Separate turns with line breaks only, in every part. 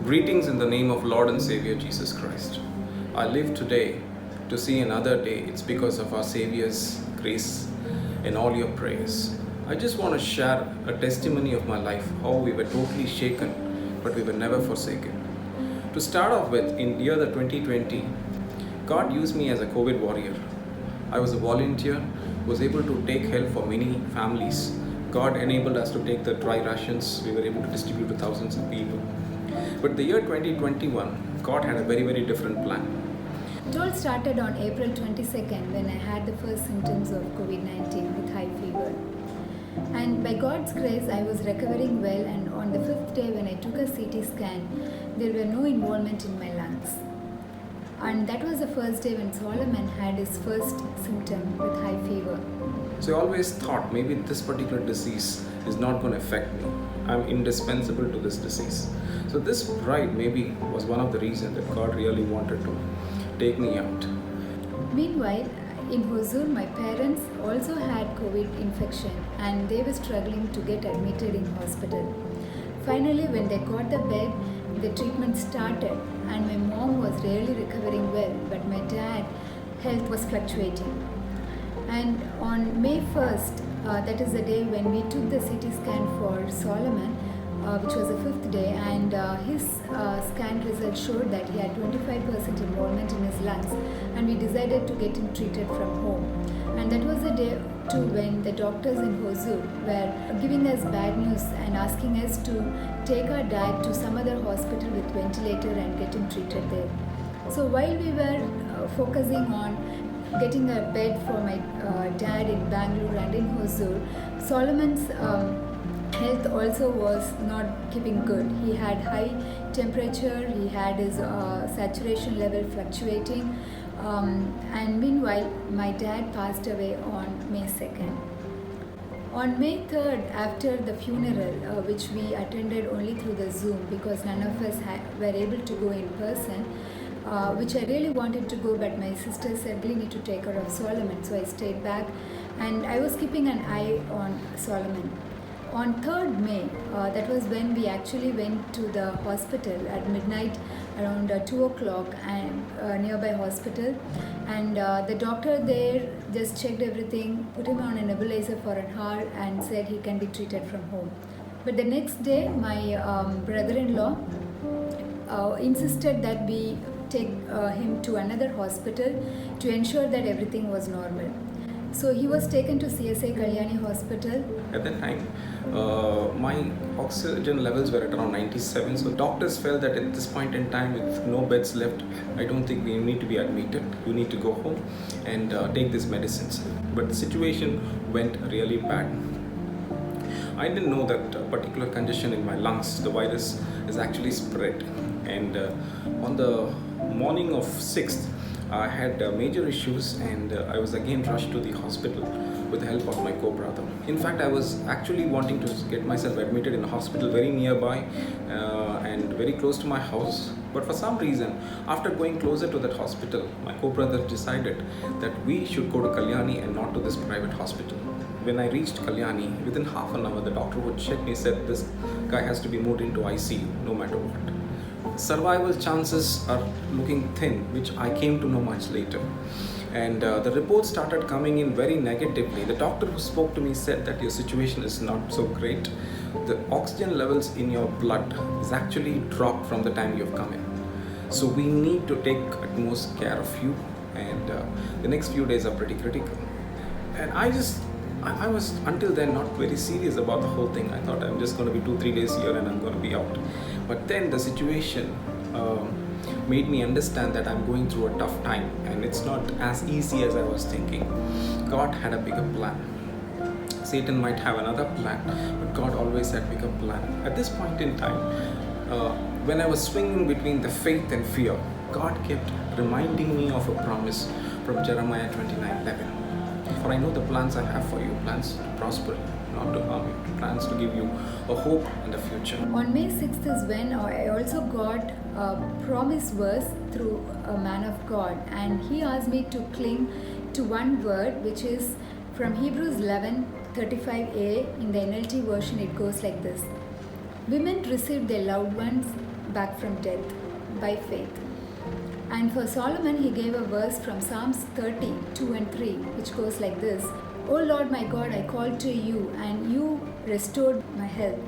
Greetings in the name of Lord and Savior Jesus Christ. I live today to see another day. It's because of our Savior's grace and all your prayers. I just want to share a testimony of my life, how we were totally shaken, but we were never forsaken. To start off with, in year 2020, God used me as a COVID warrior. I was a volunteer, was able to take help for many families. God enabled us to take the dry rations. We were able to distribute to thousands of people. But the year 2021, God had a very, very different plan.
It all started on April 22nd when I had the first symptoms of COVID-19 with high fever. And by God's grace, I was recovering well, and on the 5th day when I took a CT scan, there were no involvement in my lungs. And that was the first day when Solomon had his first symptom with high fever.
So I always thought maybe this particular disease is not going to affect me. I'm indispensable to this disease. So this pride maybe was one of the reasons that God really wanted to take me out.
Meanwhile, in Hosur, my parents also had COVID infection and they were struggling to get admitted in hospital. Finally, when they got the bed, the treatment started and my mom was really recovering well, but my dad health was fluctuating. And on May 1st, that is the day when we took the CT scan for Solomon, which was the 5th day, and his scan result showed that he had 25% involvement in his lungs, and we decided to get him treated from home. And that was the day too when the doctors in Hosur were giving us bad news and asking us to take our dad to some other hospital with ventilator and get him treated there. So while we were focusing on getting a bed for my dad in Bangalore and in Hosur, Solomon's health also was not keeping good. He had high temperature, he had his saturation level fluctuating, and meanwhile my dad passed away on May 2nd. On May 3rd, after the funeral, which we attended only through the Zoom because none of us were able to go in person, which I really wanted to go, but my sister said we need to take care of Solomon, so I stayed back and I was keeping an eye on Solomon. On 3rd May, that was when we actually went to the hospital at midnight around 2 o'clock and nearby hospital, and the doctor there just checked everything, put him on a nebulizer for an hour and said he can be treated from home. But the next day my brother-in-law insisted that we take him to another hospital to ensure that everything was normal. So he was taken to CSI Kalyani Hospital.
At that time, my oxygen levels were at around 97. So doctors felt that at this point in time, with no beds left, I don't think we need to be admitted. You need to go home and take these medicines. But the situation went really bad. I didn't know that particular condition in my lungs, the virus, is actually spread. And on the morning of 6th, I had major issues and I was again rushed to the hospital with the help of my co-brother. In fact, I was actually wanting to get myself admitted in a hospital very nearby and very close to my house. But for some reason, after going closer to that hospital, my co-brother decided that we should go to Kalyani and not to this private hospital. When I reached Kalyani, within half an hour, the doctor would check me, said this guy has to be moved into ICU no matter what. Survival chances are looking thin, which I came to know much later. And the reports started coming in very negatively. The doctor who spoke to me said that your situation is not so great. The oxygen levels in your blood is actually dropped from the time you've come in. So we need to take utmost care of you, and the next few days are pretty critical. And I was until then not very serious about the whole thing. I thought I'm just going to be 2-3 days here and I'm going to be out. But then the situation made me understand that I'm going through a tough time and it's not as easy as I was thinking. God had a bigger plan. Satan might have another plan, but God always had a bigger plan. At this point in time, when I was swinging between the faith and fear, God kept reminding me of a promise from Jeremiah 29:11. For I know the plans I have for you, plans to prosper you, not to harm you, plans to give you a hope and a future.
On May 6th is when I also got a promise verse through a man of God, and he asked me to cling to one word, which is from Hebrews 11:35a. In the NLT version, it goes like this: Women received their loved ones back from death by faith. And for Solomon, he gave a verse from Psalms 30, 2 and 3, which goes like this: O Lord my God, I called to you, and you restored my health.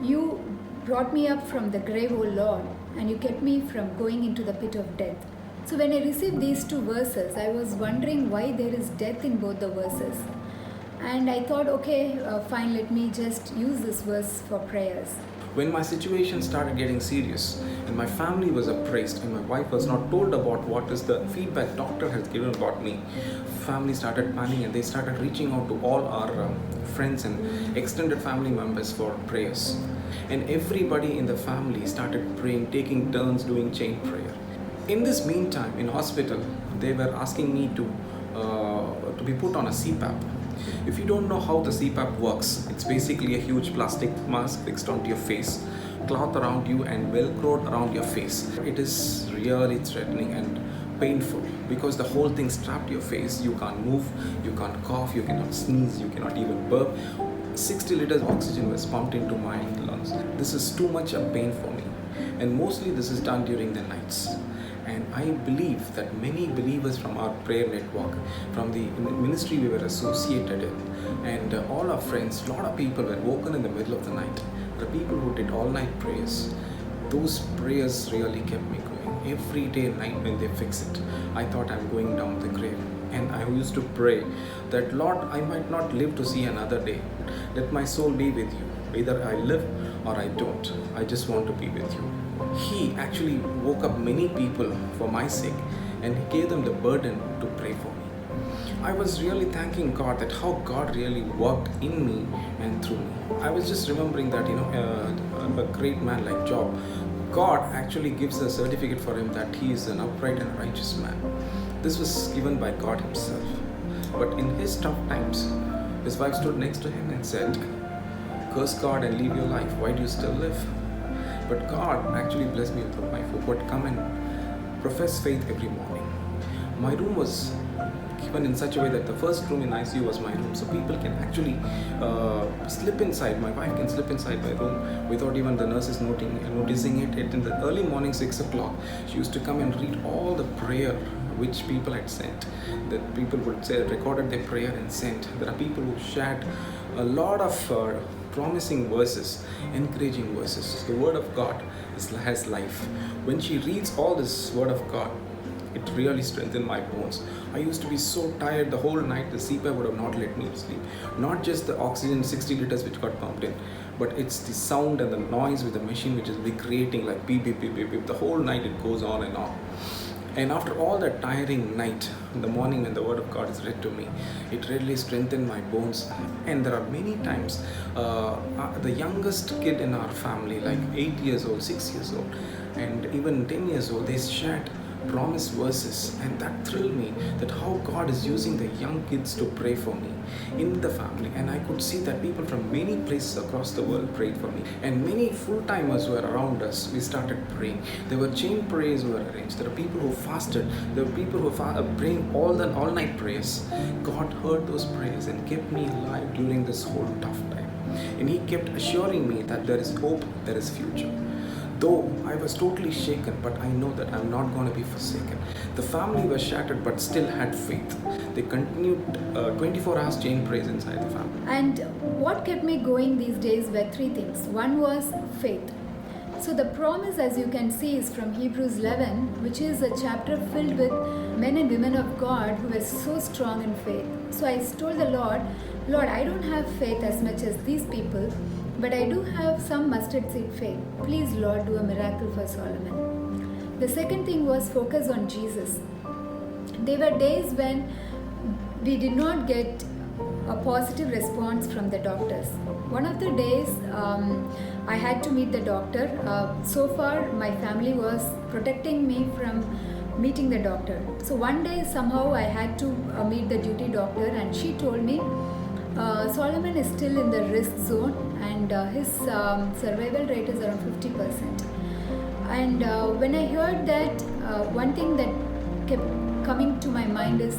You brought me up from the grave, O Lord, and you kept me from going into the pit of death. So when I received these two verses, I was wondering why there is death in both the verses. And I thought, okay, fine, let me just use this verse for prayers.
When my situation started getting serious and my family was appraised and my wife was not told about what is the feedback doctor has given about me, family started panicking and they started reaching out to all our friends and extended family members for prayers. And everybody in the family started praying, taking turns doing chain prayer. In this meantime, in hospital, they were asking me to be put on a CPAP. If you don't know how the CPAP works, it's basically a huge plastic mask fixed onto your face, cloth around you and velcroed around your face. It is really threatening and painful because the whole thing strapped to your face. You can't move, you can't cough, you cannot sneeze, you cannot even burp. 60 liters of oxygen was pumped into my lungs. This is too much a pain for me, and mostly this is done during the nights. And I believe that many believers from our prayer network, from the ministry we were associated in, and all our friends, a lot of people were woken in the middle of the night. The people who did all night prayers, those prayers really kept me going. Every day and night when they fix it, I thought I'm going down the grave. And I used to pray that, Lord, I might not live to see another day. Let my soul be with you. Either I live or I don't. I just want to be with you. He actually woke up many people for my sake, and he gave them the burden to pray for me. I was really thanking God that how God really worked in me and through me. I was just remembering that, a great man like Job, God actually gives a certificate for him that he is an upright and righteous man. This was given by God himself. But in his tough times, his wife stood next to him and said, curse God and leave your life. Why do you still live? But God actually blessed me with a wife who would come and profess faith every morning. My room was given in such a way that the first room in ICU was my room, so people can actually slip inside. My wife can slip inside my room without even the nurses noticing it. In the early morning, 6 o'clock, she used to come and read all the prayer which people had sent. That people would say, recorded their prayer and sent. There are people who shared a lot of promising verses, encouraging verses. The word of God has life. When she reads all this word of God, it really strengthened my bones. I used to be so tired the whole night. The CPAP would have not let me sleep. Not just the oxygen 60 liters which got pumped in, but it's the sound and the noise with the machine which is creating like beep, beep, beep, beep, beep. The whole night it goes on and on. And after all that tiring night, in the morning when the word of God is read to me, it really strengthened my bones. And there are many times, the youngest kid in our family, like 8 years old, 6 years old, and even 10 years old, they shared promise verses, and that thrilled me, that how God is using the young kids to pray for me in the family. And I could see that people from many places across the world prayed for me, and many full-timers were around us. We started praying. There were chain prayers were arranged. There are people who fasted. There were people who were praying all-night prayers. God heard those prayers and kept me alive during this whole tough time, and he kept assuring me that there is hope, there is future. Though I was totally shaken, but I know that I'm not going to be forsaken. The family was shattered, but still had faith. They continued 24 hours chain praise inside the family.
And what kept me going these days were three things. One was faith. So the promise, as you can see, is from Hebrews 11, which is a chapter filled with men and women of God who were so strong in faith. So I told the Lord, I don't have faith as much as these people, but I do have some mustard seed faith. Please, Lord, do a miracle for Solomon. The second thing was focus on Jesus. There were days when we did not get a positive response from the doctors. One of the days I had to meet the doctor. So far, my family was protecting me from meeting the doctor. So one day, somehow, I had to meet the duty doctor, and she told me Solomon is still in the risk zone, and his survival rate is around 50%. And when I heard that, one thing that kept coming to my mind is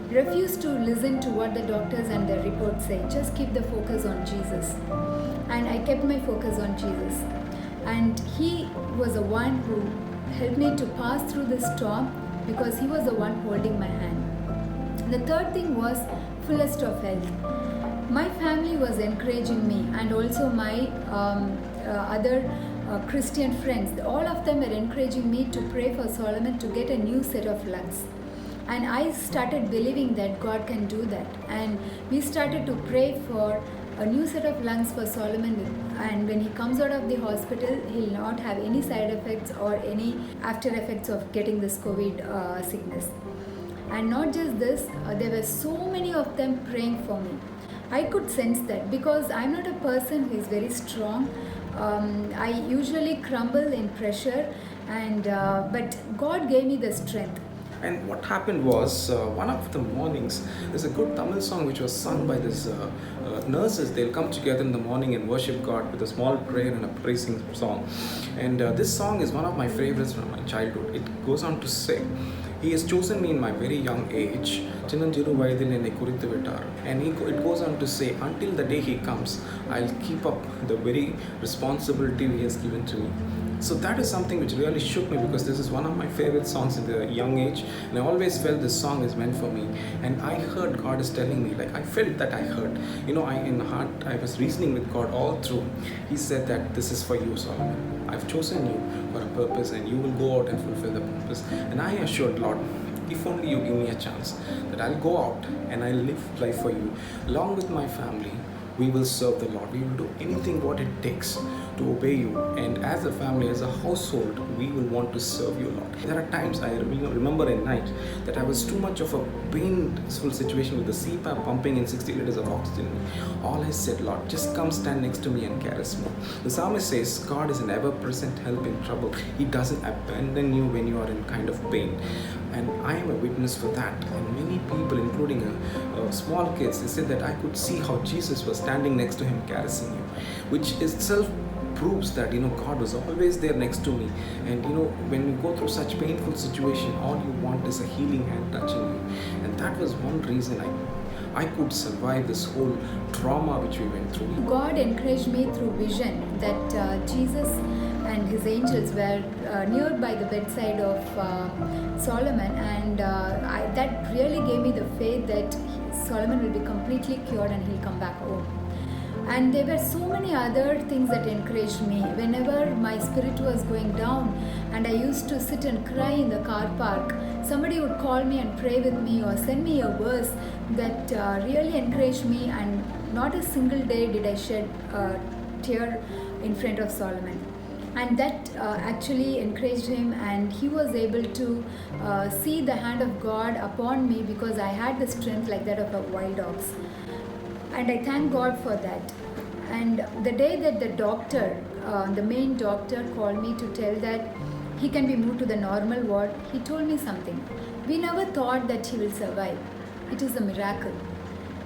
refuse to listen to what the doctors and their reports say. Just keep the focus on Jesus. and I kept my focus on Jesus. And He was the one who helped me to pass through this storm because He was the one holding my hand. The third thing was fullest of health. My family was encouraging me, and also my other Christian friends. All of them were encouraging me to pray for Solomon to get a new set of lungs. And I started believing that God can do that. And we started to pray for a new set of lungs for Solomon. And when he comes out of the hospital, he'll not have any side effects or any after effects of getting this COVID sickness. And not just this, there were so many of them praying for me. I could sense that because I'm not a person who is very strong. I usually crumble in pressure, and but God gave me the strength.
And what happened was, one of the mornings, there's a good Tamil song which was sung by these nurses. They'll come together in the morning and worship God with a small prayer and a praising song. And this song is one of my favorites from my childhood. It goes on to say, He has chosen me in my very young age. சின்னஞ்சிறு வயதில் என்னை குறித்து விட்டார். And it goes on to say, until the day He comes, I'll keep up the very responsibility He has given to me. So that is something which really shook me, because this is one of my favorite songs in the young age, and I always felt this song is meant for me. And I heard God is telling me, like I felt that I heard, in heart I was reasoning with God all through. He said that this is for you, Solomon. I've chosen you for a purpose, and you will go out and fulfill the purpose. And I assured Lord, if only you give me a chance, that I'll go out and I'll live life for you. Along with my family, we will serve the Lord. We will do anything what it takes to obey you. And as a family, as a household, we will want to serve you, Lord. There are times I remember at night that I was too much of a painful situation with the CPAP pumping in 60 liters of oxygen. All I said, Lord, just come stand next to me and caress me. The psalmist says, God is an ever-present help in trouble. He doesn't abandon you when you are in kind of pain. And I am a witness for that. And many people, including small kids, they said that I could see how Jesus was standing next to him caressing you, which itself proves that God was always there next to me. And when you go through such painful situation, all you want is a healing hand touching you. And that was one reason I could survive this whole trauma which we went through.
God encouraged me through vision that Jesus and his angels were near by the bedside of Solomon, and that really gave me the faith that Solomon will be completely cured and he'll come back home. And there were so many other things that encouraged me. Whenever my spirit was going down and I used to sit and cry in the car park, somebody would call me and pray with me or send me a verse that really encouraged me, and not a single day did I shed a tear in front of Solomon. And that actually encouraged him, and he was able to see the hand of God upon me, because I had the strength like that of a wild ox. And I thank God for that. And the day that the doctor, the main doctor, called me to tell that he can be moved to the normal ward, he told me something. We never thought that he will survive. It is a miracle.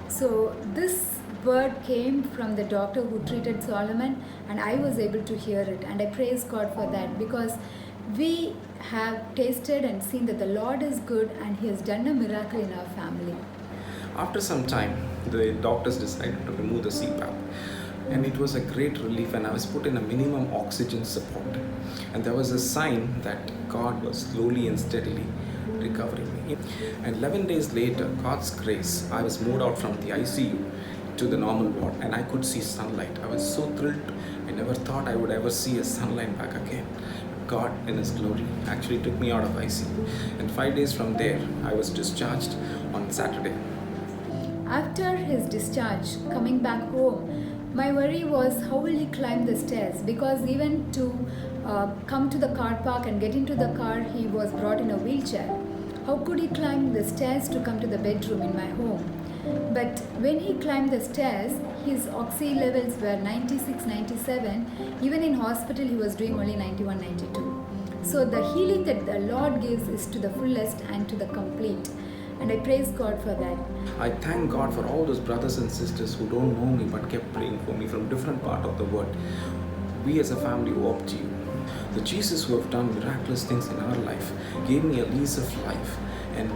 So this word came from the doctor who treated Solomon, and I was able to hear it. And I praise God for that, because we have tasted and seen that the Lord is good, and He has done a miracle in our family.
After some time, the doctors decided to remove the CPAP, and it was a great relief, and I was put in a minimum oxygen support. And there was a sign that God was slowly and steadily recovering me. And 11 days later, God's grace, I was moved out from the ICU to the normal ward, and I could see sunlight. I was so thrilled. I never thought I would ever see a sunlight back again. God in His glory actually took me out of ICU, and 5 days from there, I was discharged on Saturday.
After his discharge, coming back home, my worry was how will he climb the stairs, because even to come to the car park and get into the car, he was brought in a wheelchair. How could he climb the stairs to come to the bedroom in my home? But when he climbed the stairs, his oxy levels were 96, 97. Even in hospital, he was doing only 91, 92. So the healing that the Lord gives is to the fullest and to the complete. And I praise God for that.
I thank God for all those brothers and sisters who don't know me but kept praying for me from different parts of the world. We as a family owe up to you. The Jesus who have done miraculous things in our life gave me a lease of life and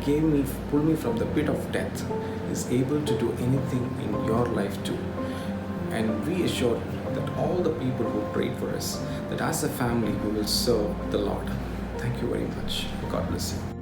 pulled me from the pit of death, is able to do anything in your life too. And we assured that all the people who prayed for us, that as a family we will serve the Lord. Thank you very much. God bless you.